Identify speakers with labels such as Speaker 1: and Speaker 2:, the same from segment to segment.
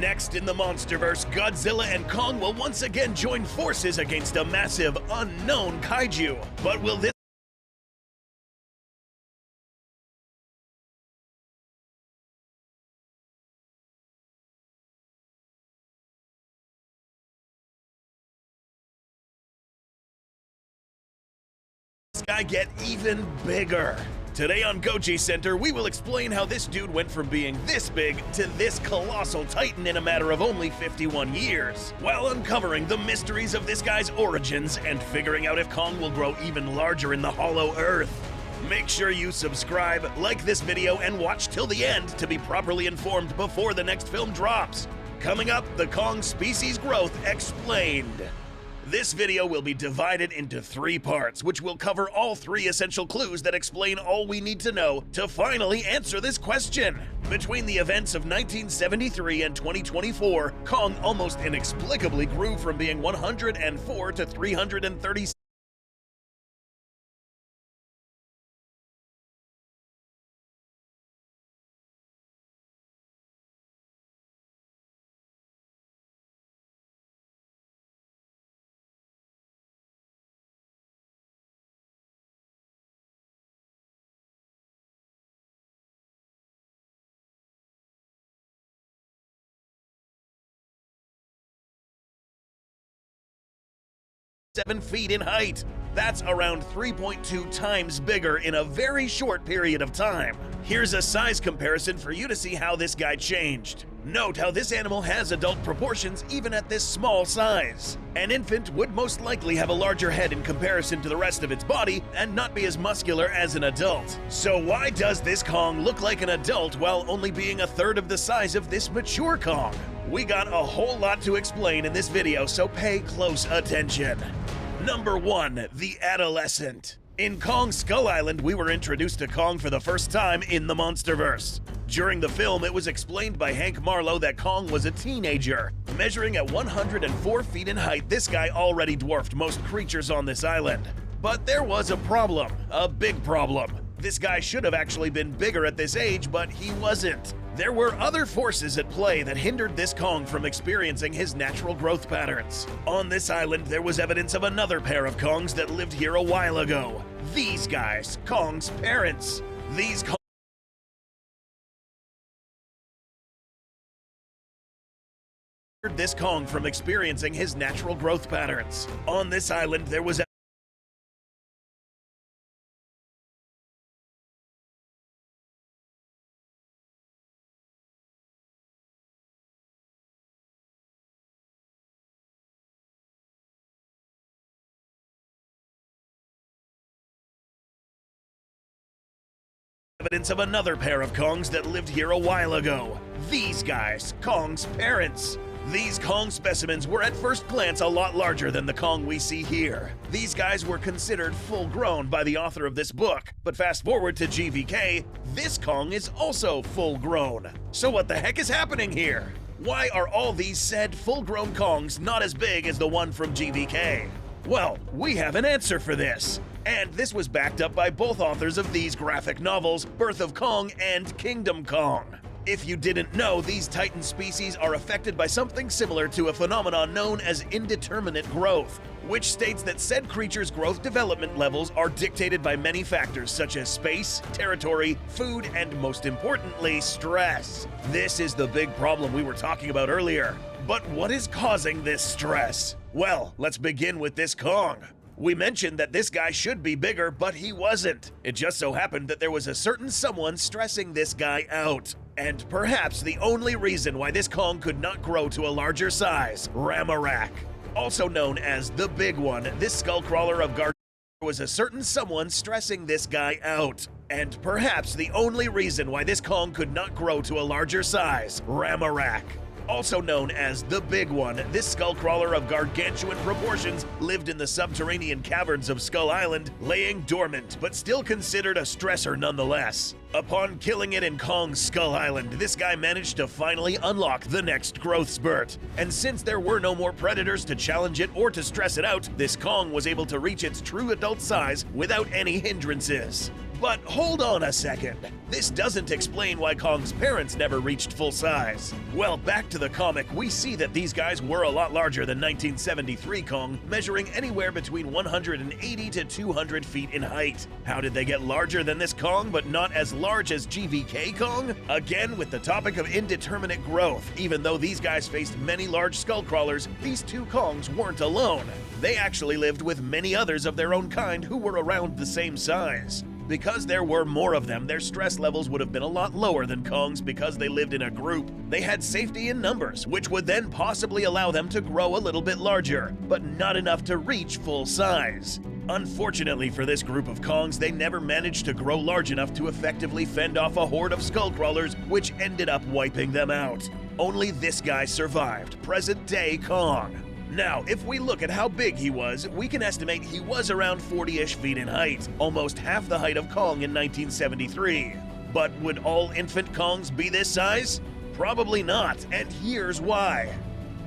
Speaker 1: Next in the Monsterverse, Godzilla and Kong will once again join forces against a massive, unknown kaiju. But will this guy get even bigger? Today on Goji Center, we will explain how this dude went from being this big to this colossal titan in a matter of only 51 years, while uncovering the mysteries of this guy's origins and figuring out if Kong will grow even larger in the hollow earth. Make sure you subscribe, like this video, and watch till the end to be properly informed before the next film drops. Coming up, the Kong species growth explained. This video will be divided into 3 parts, which will cover all 3 essential clues that explain all we need to know to finally answer this question. Between the events of 1973 and 2024, Kong almost inexplicably grew from being 104 to 336. Seven feet in height. That's around 3.2 times bigger in a very short period of time. Here's a size comparison for you to see how this guy changed. Note how this animal has adult proportions even at this small size. An infant would most likely have a larger head in comparison to the rest of its body and not be as muscular as an adult. So why does this Kong look like an adult while only being a third of the size of this mature Kong? We got a whole lot to explain in this video, so pay close attention. Number 1, the adolescent. In Kong Skull Island, we were introduced to Kong for the first time in the Monsterverse. During the film, it was explained by Hank Marlowe that Kong was a teenager. Measuring at 104 feet in height, this guy already dwarfed most creatures on this island. But there was a problem, a big problem. This guy should have actually been bigger at this age, but he wasn't. There were other forces at play that hindered this Kong from experiencing his natural growth patterns. On this island, there was evidence of another pair of Kongs that lived here a while ago. These guys, Kong's parents. These hindered this Kong from experiencing his natural growth patterns. On this island, there was evidence of another pair of Kongs that lived here a while ago. These guys, Kong's parents. These Kong specimens were at first glance a lot larger than the Kong we see here. These guys were considered full-grown by the author of this book, but fast forward to GVK, this Kong is also full-grown. So what the heck is happening here? Why are all these said full-grown Kongs not as big as the one from GVK? Well, we have an answer for this. And this was backed up by both authors of these graphic novels, Birth of Kong and Kingdom Kong. If you didn't know, these Titan species are affected by something similar to a phenomenon known as indeterminate growth, which states that said creatures' growth development levels are dictated by many factors such as space, territory, food, and most importantly, stress. This is the big problem we were talking about earlier. But what is causing this stress? Well, let's begin with this Kong. We mentioned that this guy should be bigger, but he wasn't. It just so happened that there was a certain someone stressing this guy out. And perhaps the only reason why this Kong could not grow to a larger size, Ramarak. Also known as the Big One, this skullcrawler of Gargantua was a certain someone stressing this guy out. And perhaps the only reason why this Kong could not grow to a larger size, Ramarak. Also known as the Big One, this skullcrawler of gargantuan proportions lived in the subterranean caverns of Skull Island, laying dormant, but still considered a stressor nonetheless. Upon killing it in Kong's Skull Island, this guy managed to finally unlock the next growth spurt. And since there were no more predators to challenge it or to stress it out, this Kong was able to reach its true adult size without any hindrances. But hold on a second. This doesn't explain why Kong's parents never reached full size. Well, back to the comic, we see that these guys were a lot larger than 1973 Kong, measuring anywhere between 180 to 200 feet in height. How did they get larger than this Kong, but not as large as GVK Kong? Again, with the topic of indeterminate growth, even though these guys faced many large skull crawlers, these two Kongs weren't alone. They actually lived with many others of their own kind who were around the same size. Because there were more of them, their stress levels would have been a lot lower than Kong's because they lived in a group. They had safety in numbers, which would then possibly allow them to grow a little bit larger, but not enough to reach full size. Unfortunately for this group of Kongs, they never managed to grow large enough to effectively fend off a horde of skullcrawlers, which ended up wiping them out. Only this guy survived, present-day Kong. Now, if we look at how big he was, we can estimate he was around 40-ish feet in height, almost half the height of Kong in 1973. But would all infant Kongs be this size? Probably not, and here's why.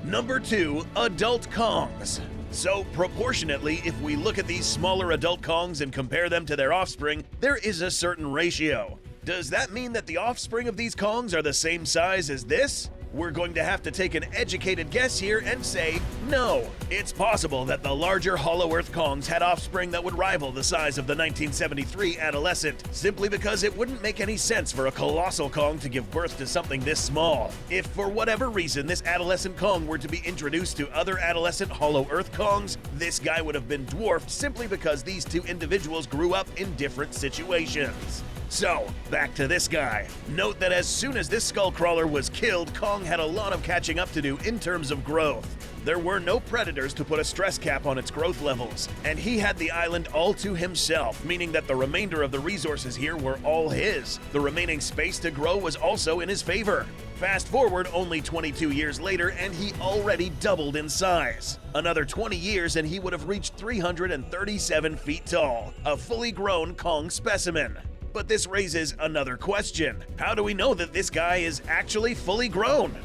Speaker 1: Number 2, adult Kongs. So, proportionately, if we look at these smaller adult Kongs and compare them to their offspring, there is a certain ratio. Does that mean that the offspring of these Kongs are the same size as this? We're going to have to take an educated guess here and say no. It's possible that the larger Hollow Earth Kongs had offspring that would rival the size of the 1973 adolescent, simply because it wouldn't make any sense for a colossal Kong to give birth to something this small. If for whatever reason this adolescent Kong were to be introduced to other adolescent Hollow Earth Kongs, this guy would have been dwarfed simply because these two individuals grew up in different situations. So, back to this guy. Note that as soon as this skullcrawler was killed, Kong had a lot of catching up to do in terms of growth. There were no predators to put a stress cap on its growth levels, and he had the island all to himself, meaning that the remainder of the resources here were all his. The remaining space to grow was also in his favor. Fast forward only 22 years later, and he already doubled in size. Another 20 years and he would have reached 337 feet tall, a fully grown Kong specimen. But this raises another question. How do we know that this guy is actually fully grown?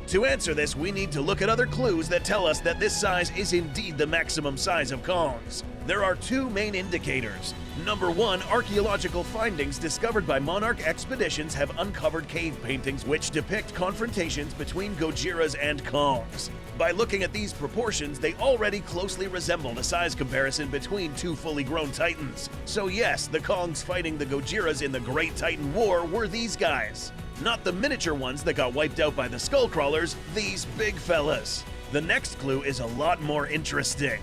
Speaker 1: To answer this, we need to look at other clues that tell us that this size is indeed the maximum size of Kongs. There are two main indicators. Number 1, archaeological findings discovered by Monarch expeditions have uncovered cave paintings which depict confrontations between Gojiras and Kongs. By looking at these proportions, they already closely resemble the size comparison between two fully grown titans. So yes, the Kongs fighting the Gojiras in the Great Titan War were these guys. Not the miniature ones that got wiped out by the skullcrawlers, these big fellas. The next clue is a lot more interesting.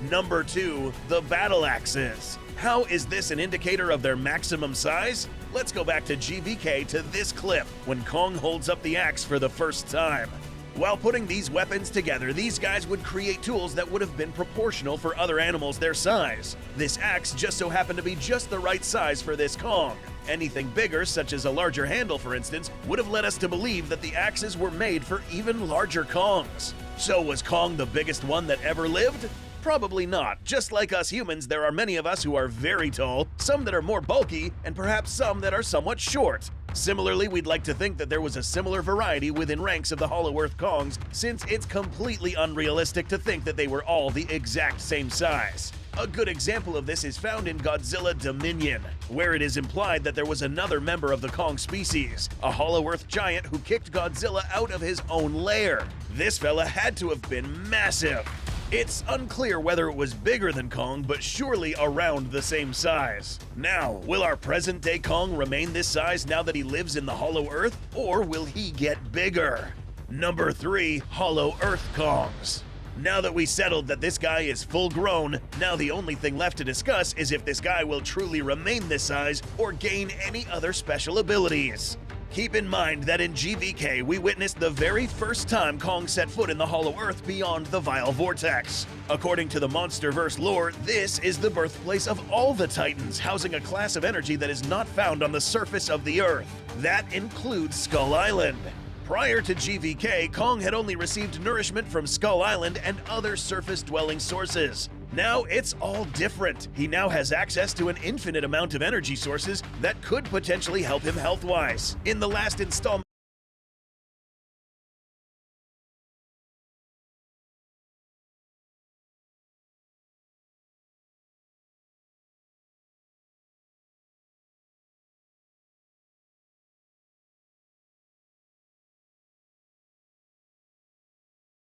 Speaker 1: Number 2, the battle axes. How is this an indicator of their maximum size? Let's go back to GVK to this clip when Kong holds up the axe for the first time. While putting these weapons together, these guys would create tools that would have been proportional for other animals their size. This axe just so happened to be just the right size for this Kong. Anything bigger, such as a larger handle for instance, would have led us to believe that the axes were made for even larger Kongs. So was Kong the biggest one that ever lived? Probably not. Just like us humans, there are many of us who are very tall, some that are more bulky, and perhaps some that are somewhat short. Similarly, we'd like to think that there was a similar variety within ranks of the Hollow Earth Kongs, since it's completely unrealistic to think that they were all the exact same size. A good example of this is found in Godzilla Dominion, where it is implied that there was another member of the Kong species, a Hollow Earth giant who kicked Godzilla out of his own lair. This fella had to have been massive. It's unclear whether it was bigger than Kong, but surely around the same size. Now, will our present-day Kong remain this size now that he lives in the Hollow Earth, or will he get bigger? Number 3, Hollow Earth Kongs. Now that we settled that this guy is full grown, now the only thing left to discuss is if this guy will truly remain this size or gain any other special abilities. Keep in mind that in GVK, we witnessed the very first time Kong set foot in the Hollow Earth beyond the Vile Vortex. According to the MonsterVerse lore, this is the birthplace of all the Titans, housing a class of energy that is not found on the surface of the Earth. That includes Skull Island. Prior to GVK, Kong had only received nourishment from Skull Island and other surface-dwelling sources. Now it's all different. He now has access to an infinite amount of energy sources that could potentially help him health-wise. In the last installment,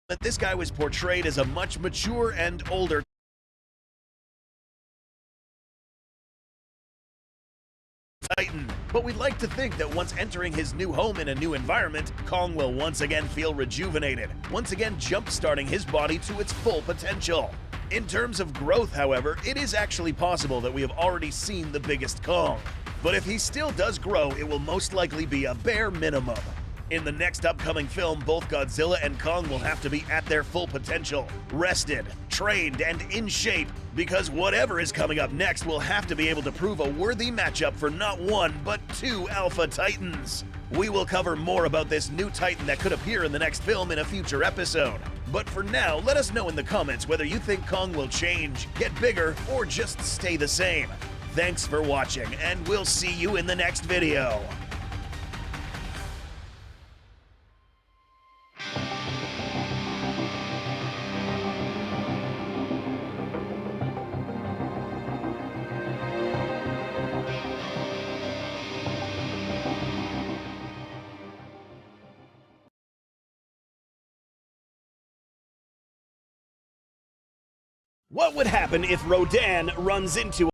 Speaker 1: But this guy was portrayed as a much mature and older Titan. But we'd like to think that once entering his new home in a new environment, Kong will once again feel rejuvenated, once again jump-starting his body to its full potential. In terms of growth, however, it is actually possible that we have already seen the biggest Kong. But if he still does grow, it will most likely be a bare minimum. In the next upcoming film, both Godzilla and Kong will have to be at their full potential, rested, trained, and in shape, because whatever is coming up next will have to be able to prove a worthy matchup for not one, but two Alpha Titans. We will cover more about this new Titan that could appear in the next film in a future episode. But for now, let us know in the comments whether you think Kong will change, get bigger, or just stay the same. Thanks for watching, and we'll see you in the next video. What would happen if Rodan runs into